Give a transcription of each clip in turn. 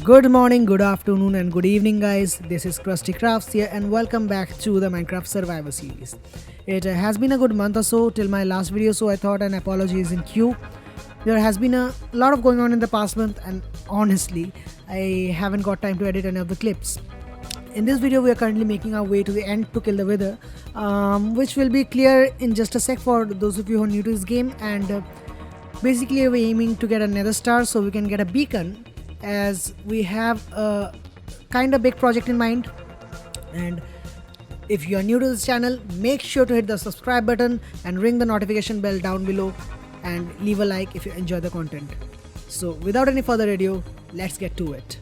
Good morning, good afternoon, and good evening, guys. This is Krusty Crafts here, and welcome back to the Minecraft Survivor series. It has been a good month or so till my last video, so I thought an apology is in queue. There has been a lot of going on in the past month, and honestly, I haven't got time to edit any of the clips. In this video, we are currently making our way to the end to kill the wither, which will be clear in just a sec for those of you who are new to this game. And basically, we're aiming to get a nether star so we can get a beacon, as we have a kind of big project in mind. And if you are new to this channel, make sure to hit the subscribe button and ring the notification bell down below, and leave a like if you enjoy the content. So without any further ado, let's get to it.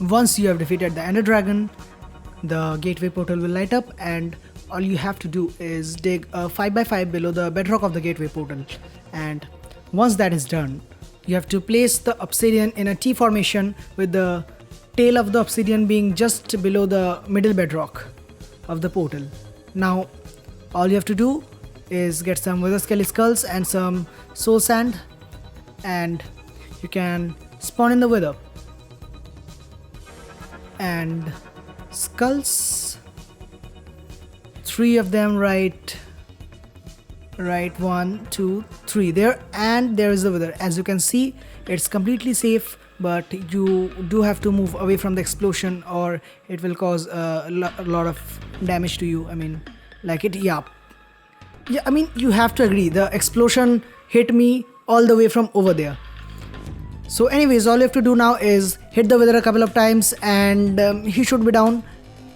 Once you have defeated the ender dragon, the gateway portal will light up, and all you have to do is dig a 5x5 below the bedrock of the gateway portal. And once that is done, you have to place the obsidian in a T formation, with the tail of the obsidian being just below the middle bedrock of the portal. Now all you have to do is get some wither skelly skulls and some soul sand, and you can spawn in the wither. And skulls, 3 of them, right, 1 2 3 there, and there is the wither. As you can see, it's completely safe, but you do have to move away from the explosion or it will cause a lot of damage to you. I mean, like I mean, you have to agree, the explosion hit me all the way from over there. So anyways, all you have to do now is hit the wither a couple of times, and he should be down.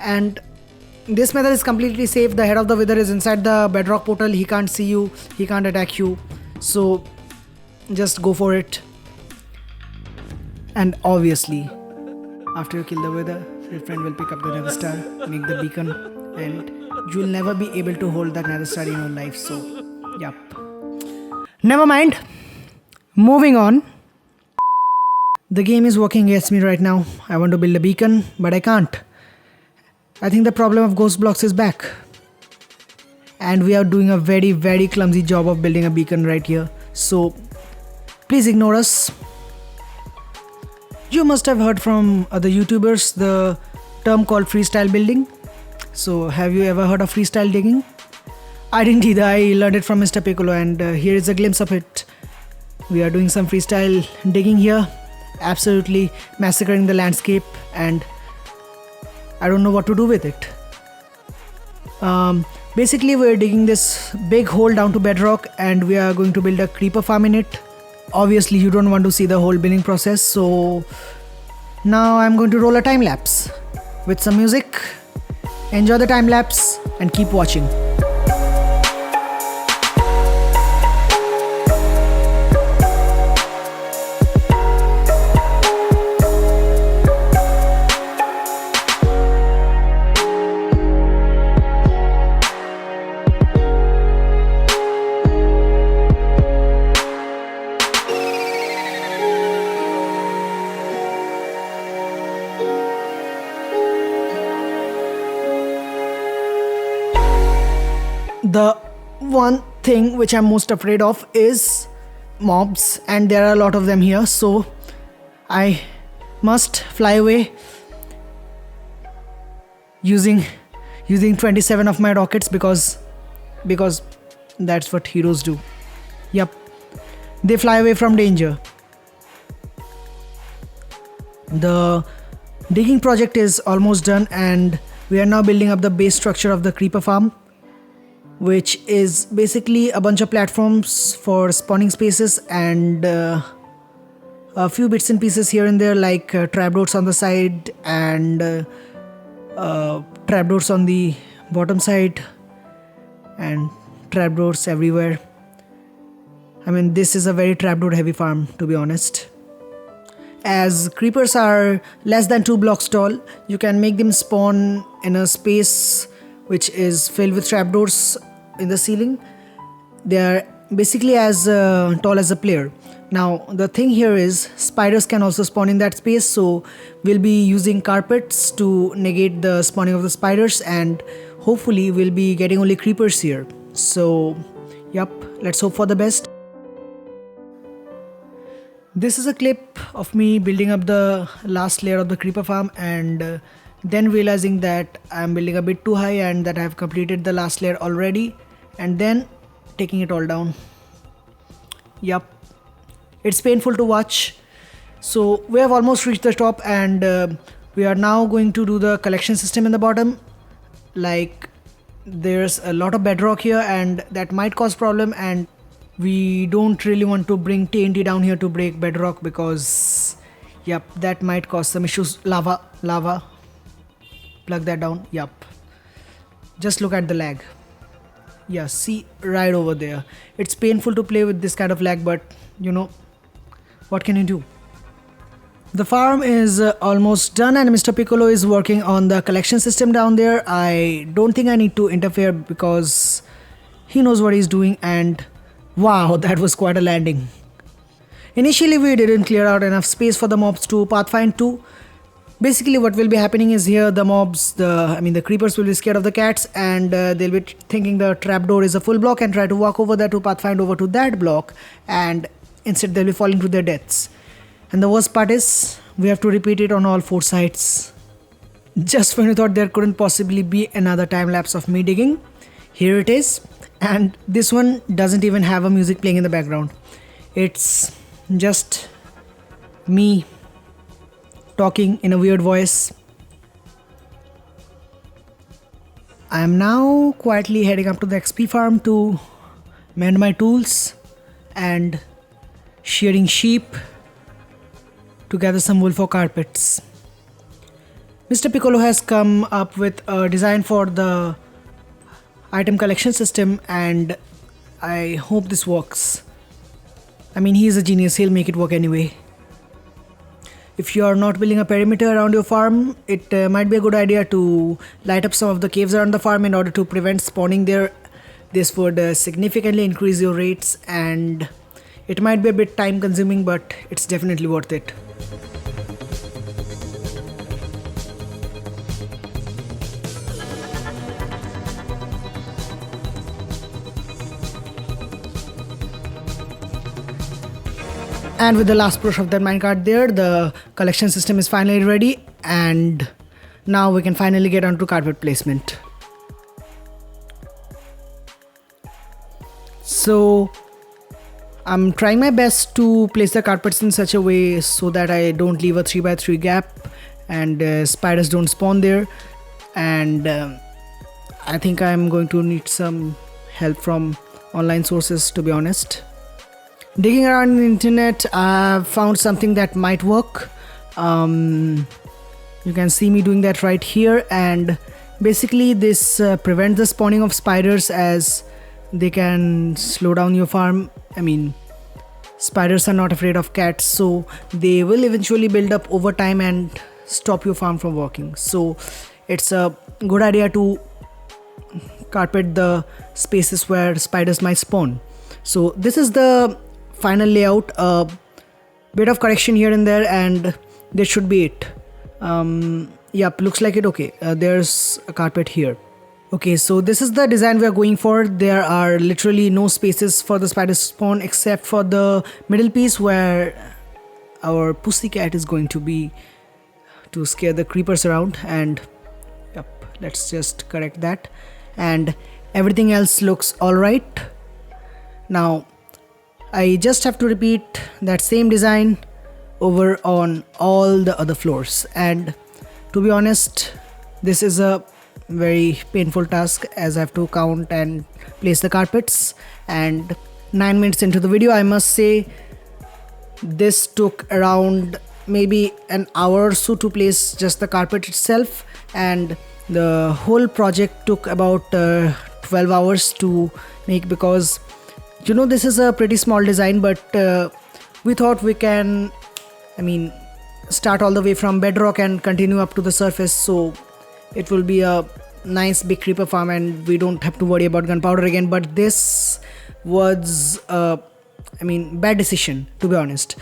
And this method is completely safe. The head of the wither is inside the bedrock portal. He can't see you, he can't attack you, so just go for it. And obviously, after you kill the wither, your friend will pick up the nether star, make the beacon, and you will never be able to hold that nether star in your life. So yep, never mind, moving on. The game is working against me right now. I want to build a beacon, but I can't. I think the problem of ghost blocks is back, and we are doing a very clumsy job of building a beacon right here, so please ignore us. You must have heard from other YouTubers the term called freestyle building. So have you ever heard of freestyle digging? I didn't either. I learned it from Mr. Piccolo, and here is a glimpse of it. We are doing some freestyle digging here, absolutely massacring the landscape, and I don't know what to do with it. Basically, we're digging this big hole down to bedrock, and we are going to build a creeper farm in it. Obviously, you don't want to see the whole building process, so now I'm going to roll a time lapse with some music. Enjoy the time lapse and keep watching. The one thing which I'm most afraid of is mobs, and there are a lot of them here, so I must fly away using 27 of my rockets, because that's what heroes do. Yep, they fly away from danger. The digging project is almost done, and we are now building up the base structure of the creeper farm, which is basically a bunch of platforms for spawning spaces and a few bits and pieces here and there, like trapdoors on the side and trapdoors on the bottom side and trapdoors everywhere. I mean, this is a very trapdoor heavy farm, to be honest. As creepers are less than 2 blocks tall, you can make them spawn in a space which is filled with trapdoors in the ceiling. They are basically as tall as a player. Now the thing here is, spiders can also spawn in that space, so we'll be using carpets to negate the spawning of the spiders, and hopefully we'll be getting only creepers here. So yup, let's hope for the best. This is a clip of me building up the last layer of the creeper farm, and then realizing that I'm building a bit too high and that I've completed the last layer already, and then taking it all down. Yup, it's painful to watch. So we have almost reached the top, and we are now going to do the collection system in the bottom. Like, there's a lot of bedrock here and that might cause problem, and we don't really want to bring TNT down here to break bedrock because yep, that might cause some issues. Lava, plug that down. Yup, just look at the lag. Yeah, see, right over there. It's painful to play with this kind of lag, but you know, what can you do? The farm is almost done, and Mr. Piccolo is working on the collection system down there. I don't think I need to interfere because he knows what he's doing, and wow, that was quite a landing. Initially we didn't clear out enough space for the mobs to pathfind to. Basically what will be happening is here the mobs, the creepers will be scared of the cats, and they'll be thinking the trapdoor is a full block and try to walk over there to pathfind over to that block, and instead they'll be falling to their deaths. And the worst part is we have to repeat it on all 4 sides. Just when you thought there couldn't possibly be another time lapse of me digging, here it is. And this one doesn't even have a music playing in the background. It's just me talking in a weird voice. I am now quietly heading up to the XP farm to mend my tools and shearing sheep to gather some wool for carpets. Mr. Piccolo has come up with a design for the item collection system, and I hope this works. I mean, he is a genius, he'll make it work anyway. If you are not building a perimeter around your farm, it might be a good idea to light up some of the caves around the farm in order to prevent spawning there. This would significantly increase your rates, and it might be a bit time consuming, but it's definitely worth it. And with the last push of that minecart there, the collection system is finally ready, and now we can finally get onto carpet placement. So I'm trying my best to place the carpets in such a way so that I don't leave a 3x3 gap and spiders don't spawn there, and I think I'm going to need some help from online sources, to be honest. Digging around on the internet, I've found something that might work. You can see me doing that right here, and basically this prevents the spawning of spiders, as they can slow down your farm. I mean, spiders are not afraid of cats, so they will eventually build up over time and stop your farm from working. So it's a good idea to carpet the spaces where spiders might spawn. So this is the final layout. A bit of correction here and there, and this should be it. Yep, looks like it. Okay, there's a carpet here. Okay, so this is the design we are going for. There are literally no spaces for the spiders to spawn except for the middle piece where our pussycat is going to be to scare the creepers around, and yep, let's just correct that, and everything else looks alright. Now I just have to repeat that same design over on all the other floors, and to be honest, this is a very painful task as I have to count and place the carpets, and 9 minutes into the video I must say this took around maybe an hour or so to place just the carpet itself, and the whole project took about 12 hours to make, because you know, this is a pretty small design, but we thought we can, start all the way from bedrock and continue up to the surface, so it will be a nice big creeper farm and we don't have to worry about gunpowder again. But this was bad decision, to be honest,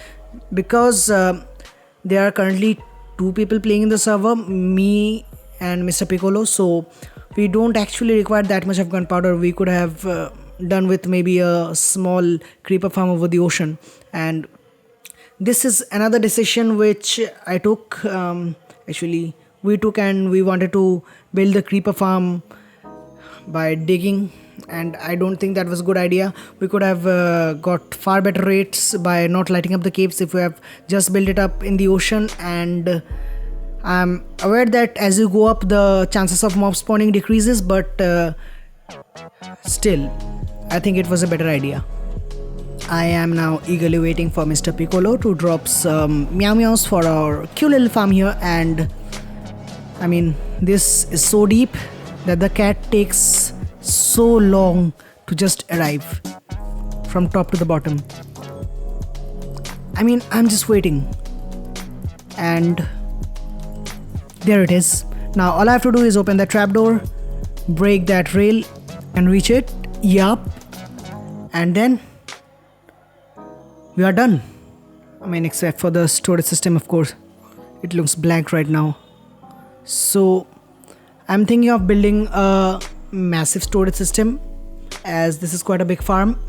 because there are currently 2 people playing in the server, me and Mr. Piccolo, so we don't actually require that much of gunpowder. We could have done with maybe a small creeper farm over the ocean. And this is another decision which I took. Actually, we took, and we wanted to build the creeper farm by digging, and I don't think that was a good idea. We could have got far better rates by not lighting up the caves if we have just built it up in the ocean. And I'm aware that as you go up, the chances of mob spawning decreases, but still, I think it was a better idea. I am now eagerly waiting for Mr. Piccolo to drop some meow meows for our cute little farm here. And I mean, this is so deep that the cat takes so long to just arrive from top to the bottom. I mean, I'm just waiting. And there it is. Now all I have to do is open that trapdoor, break that rail and reach it. Yup. And then we are done. I mean, except for the storage system, of course. It looks blank right now. So I'm thinking of building a massive storage system, as this is quite a big farm,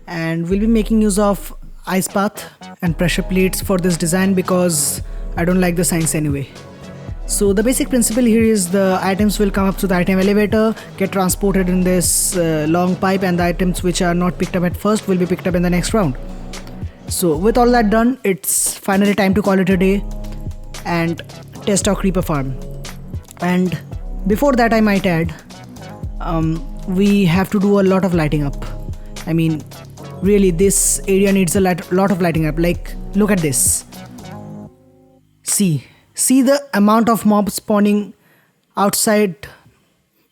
and we'll be making use of ice path and pressure plates for this design because I don't like the signs anyway. So the basic principle here is the items will come up to the item elevator, get transported in this long pipe, and the items which are not picked up at first will be picked up in the next round. So with all that done, it's finally time to call it a day and test our creeper farm. And before that, I might add, we have to do a lot of lighting up. I mean, really, this area needs a lot of lighting up. Like, look at this. See the amount of mobs spawning outside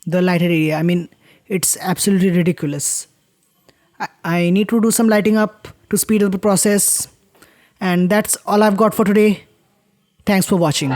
the lighted area. I mean, it's absolutely ridiculous. I need to do some lighting up to speed up the process. And that's all I've got for today. Thanks for watching.